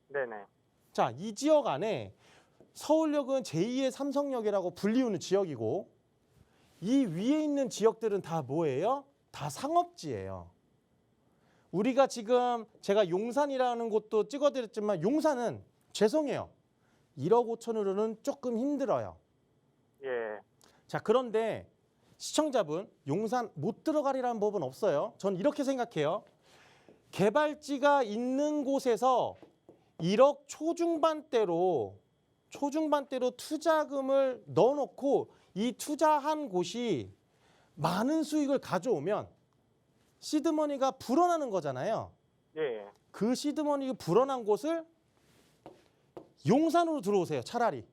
네네. 자, 이 지역 안에 서울역은 제2의 삼성역이라고 불리우는 지역이고, 이 위에 있는 지역들은 다 뭐예요? 다 상업지예요. 우리가 지금 제가 용산이라는 곳도 찍어드렸지만 용산은 죄송해요. 1억 5천으로는 조금 힘들어요. 예. 자, 그런데 시청자분, 용산 못 들어가리라는 법은 없어요. 전 이렇게 생각해요. 개발지가 있는 곳에서 1억 초중반대로 투자금을 넣어놓고 이 투자한 곳이 많은 수익을 가져오면 시드머니가 불어나는 거잖아요. 예. 그 시드머니가 불어난 곳을 용산으로 들어오세요, 차라리.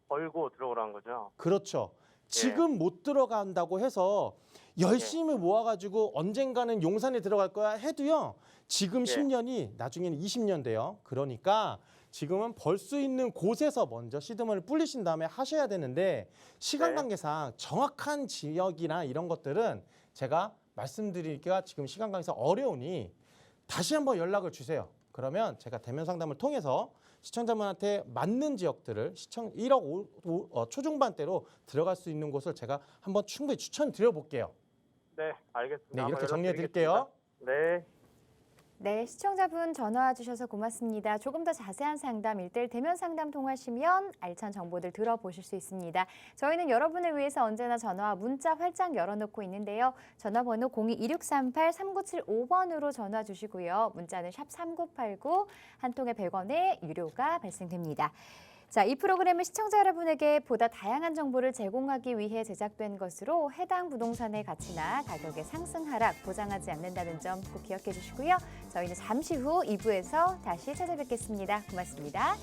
벌고 들어오라는 거죠. 그렇죠. 지금 못 들어간다고 해서 열심히 모아가지고 언젠가는 용산에 들어갈 거야 해도요. 지금 10년이 나중에는 20년 돼요. 그러니까 지금은 벌 수 있는 곳에서 먼저 시드머니를 불리신 다음에 하셔야 되는데, 시간 관계상 정확한 지역이나 이런 것들은 제가 말씀드리기가 지금 시간 관계상 어려우니 다시 한번 연락을 주세요. 그러면 제가 대면 상담을 통해서 시청자분한테 맞는 지역들을 1억 초중반대로 들어갈 수 있는 곳을 제가 한번 충분히 추천드려 볼게요. 네, 알겠습니다. 네, 한번 이렇게 정리해 연락드리겠습니다. 드릴게요. 네. 네, 시청자분 전화 주셔서 고맙습니다. 조금 더 자세한 상담, 1:1 대면 상담 통하시면 알찬 정보들 들어보실 수 있습니다. 저희는 여러분을 위해서 언제나 전화와 문자 활짝 열어놓고 있는데요. 전화번호 02-2638-3975번으로 전화 주시고요. 문자는 샵 3989, 한 통에 100원의 유료가 발생됩니다. 자, 이 프로그램은 시청자 여러분에게 보다 다양한 정보를 제공하기 위해 제작된 것으로 해당 부동산의 가치나 가격의 상승 하락 보장하지 않는다는 점 꼭 기억해 주시고요. 저희는 잠시 후 2부에서 다시 찾아뵙겠습니다. 고맙습니다.